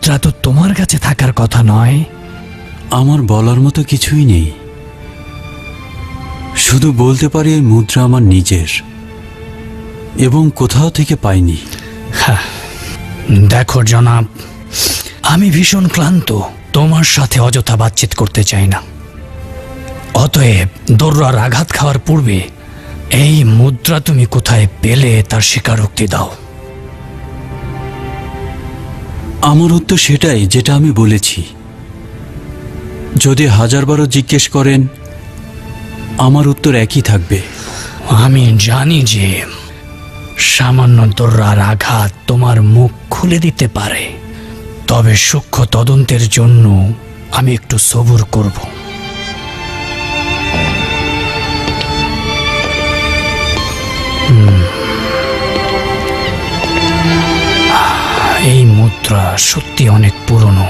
মুদ্রা তো তোমার কাছে থাকার কথা নয়। আমার বলার মতো কিছুই নেই, শুধু বলতে পারি এই মুদ্রা আমার নিজের এবং কোথাও থেকে পাইনি। দেখো জনাব, আমি ভীষণ ক্লান্ত, তোমার সাথে অযথা বাতচিত করতে চাই না। অতএব দোররার আঘাত খাওয়ার পূর্বে এই মুদ্রা তুমি কোথায় পেলে তার স্বীকারোক্তি দাও। আমার উত্তর সেটাই যেটা আমি বলেছি। যদি হাজারবারও জিজ্ঞেস করেন, আমার উত্তর একই থাকবে। আমি জানি যে সামান্য দোররার আঘাত তোমার মুখ খুলে দিতে পারে, তবে সূক্ষ্ম তদন্তের জন্য আমি একটু সবুর করব। এই মুদ্রা সত্যি অনেক পুরনো।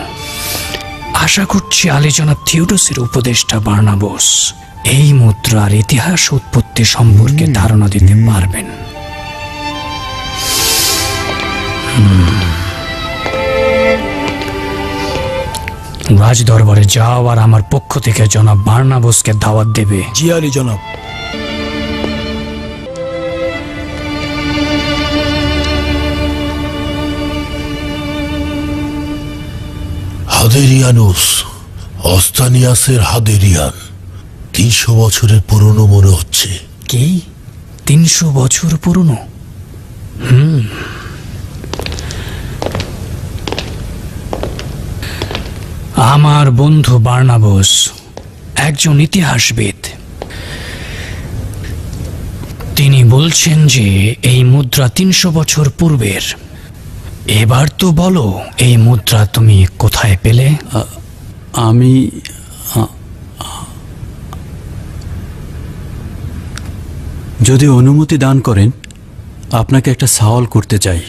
আশা করছি আলী জনাব থিওডোসের উপদেষ্টা বার্নাবোস এই মুদ্রার ইতিহাস উৎপত্তি সম্পর্কে ধারণা দিতে পারবেন। রাজ দরবারে যাও আর আমার পক্ষ থেকে জনাব বার্নাবোসকে দাওয়াত দেবে। জি আলী জনাব। হাদেরিয়ানুস, অস্তানিয়াসের হাদেরিয়ান। 300 বছরের পুরনো মনে হচ্ছে। কি 300 বছর পুরনো? আমার বন্ধু বার্নাবোস একজন ইতিহাসবিদ। তিনি বলছেন যে এই মুদ্রা 300 বছর পূর্বের। এবার তো বলো, এই মুদ্রা তুমি কোথায় পেলে? আমি যদি অনুমতি দান করেন, আপনাকে একটা সওয়াল করতে চাই।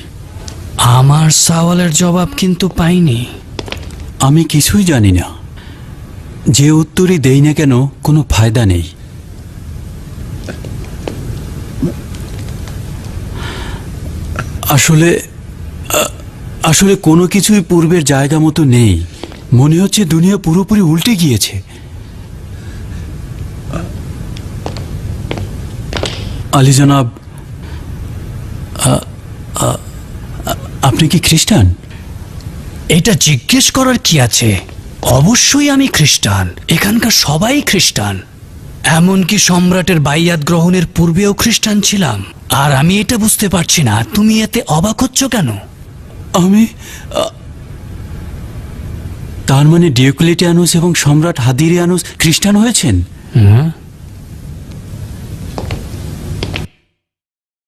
আমার সওয়ালের জবাব কিন্তু পাইনি। আমি কিছুই জানি না। যে উত্তরই দেই না কেন কোনো ফায়দা নেই। আসলে কোনো কিছুই পূর্বের জায়গা মতো নেই। মনে হচ্ছে দুনিয়া পুরোপুরি উল্টে গিয়েছে। আলী জনাব, আপনি কি খ্রিস্টান? এটা জিজ্ঞেস করার কি আছে? অবশ্যই আমি খ্রিস্টান। এখানকার সবাই খ্রিস্টান। এমনকি সম্রাটের বাইয়াত গ্রহণের পূর্বেও খ্রিস্টান ছিলাম। আর আমি এটা বুঝতে পারছি না তুমি এতে অবাক হচ্ছ কেন? তার মানে ডিওক্লেটিয়ানুস এবং সম্রাট হাদিরিয়ানুস খ্রিস্টান হয়েছেন?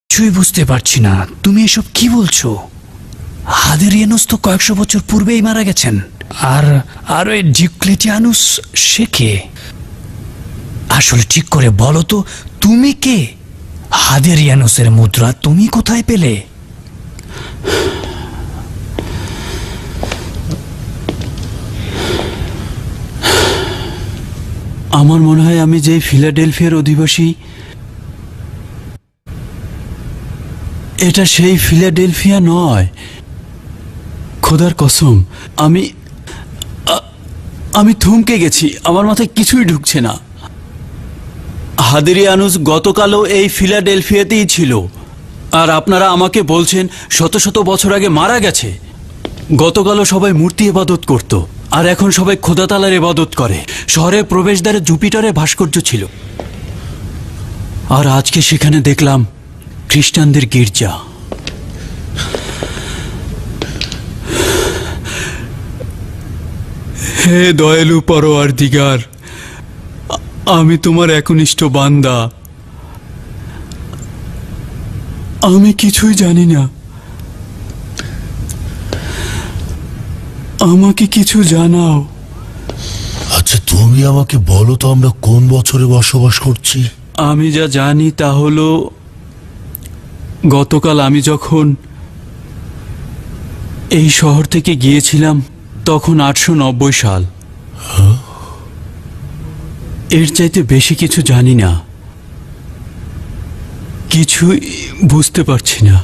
কিছুই বুঝতে পারছি না, তুমি এসব কি বলছো? হাদিরিয়ানুস তো কয়েকশো বছর পূর্বেই মারা গেছেন। আর ওই ডিওক্লেটিয়ানুস সে কে? আসলে ঠিক করে বলো তো, তুমি কে? হাদিরিয়ানুসের মুদ্রা তুমি কোথায় পেলে? আমার মনে হয় আমি যে ফিলাডেলফিয়ার অধিবাসী, এটা সেই ফিলাডেলফিয়া নয়। খোদার কসম, আমি থমকে গেছি। আমার মাথায় কিছুই ঢুকছে না। হাদিরিয়ানুস গতকালও এই ফিলাডেলফিয়াতেই ছিল, আর আপনারা আমাকে বলছেন শত শত বছর আগে মারা গেছে। গতকালও সবাই মূর্তি ইবাদত করত, আর এখন সবাই খোদা তাআলার ইবাদত করে। শহরের প্রবেশদ্বারে জুপিটারের ভাস্কর্য ছিল, আর আজকে সেখানে দেখলাম খ্রিস্টানদের গির্জা। হে দয়ালু পরওয়ারদিগার, আমি তোমার একনিষ্ঠ বান্দা। আমি কিছুই জানি না। আমাকে কিছু জানাও। আচ্ছা, তুমি আমাকে বলো তো, আমরা কোন বছরে বসবাস করছি? আমি যা জানি তা হলো, গতকাল আমি যখন এই শহর থেকে গিয়েছিলাম তখন 890 সাল। এর চাইতে বেশি কিছু জানি না। কিছুই বুঝতে পারছি না।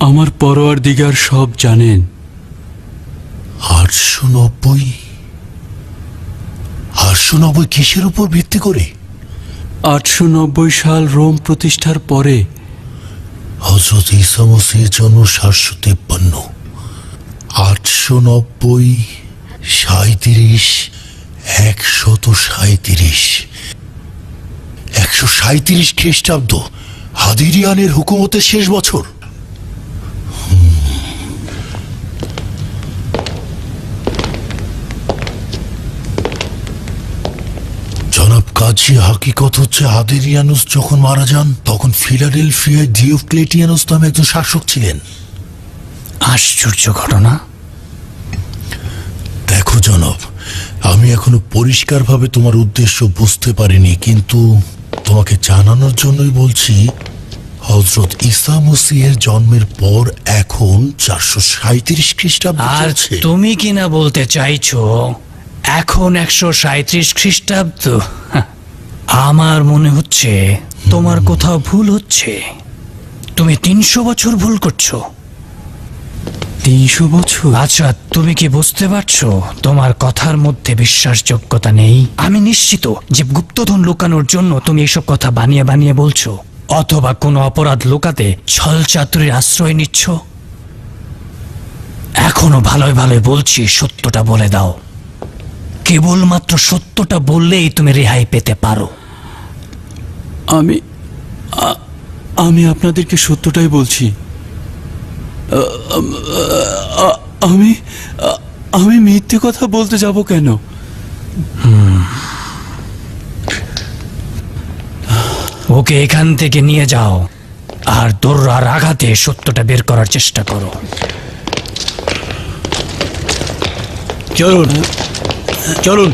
আমার পরওয়ারদিগার সব জানেন। 890 890 কিসের উপর ভিত্তি করে? 890 সাল রোম প্রতিষ্ঠার পরে। হযরত ঈসা মসিহের জন্ম 753, 890, 37, 137, 137 খ্রিস্টাব্দ, হাদিরিয়ানের হুকুমতের শেষ বছর। জনাব কাজী, হাকিকত হচ্ছে হাদিরিয়ানুস যখন মারা যান তখন ফিলাডেলফিয়ায় ডিওক্লেটিয়ানুস নামে একজন শাসক ছিলেন। আশ্চর্য ঘটনা। দেখো জনাব, আমি এখনো পরিষ্কারভাবে তোমার উদ্দেশ্য বুঝতে পারিনি, কিন্তু তোমাকে জানানোর জন্যই বলছি, হযরত ঈসা মসিহের জন্মের পর এখন 437 খ্রিস্টাব্দ আর চলছে। তুমি কি না বলতে চাইছো এখন 137 খ্রিস্টাব্দ? হাহ, আমার মনে হচ্ছে তোমার কোথাও ভুল হচ্ছে। তুমি 300 বছর ভুল করছো। 300 বছর? আচ্ছা, তুমি কি বুঝতে পারছো তোমার কথার মধ্যে বিশ্বাসযোগ্যতা নেই? আমি নিশ্চিত যে গুপ্তধন লুকানোর জন্য তুমি এসব কথা বানিয়ে বানিয়ে বলছো, অথবা কোনো অপরাধ লুকাতে ছলচাতুরির আশ্রয় নিচ্ছ। এখনো ভালোই ভালোই বলছি, সত্যটা বলে দাও। কেবলমাত্র সত্যটা বললেই তুমি রেহাই পেতে পারো। আমি আপনাদেরকে সত্যটাই বলছি। আমি মিথ্যে কথা বলতে যাব কেন? ওকে এখান থেকে নিয়ে যাও আর দৌড়ার আঘাতে সত্যটা বের করার চেষ্টা করো। চলুন চলুন।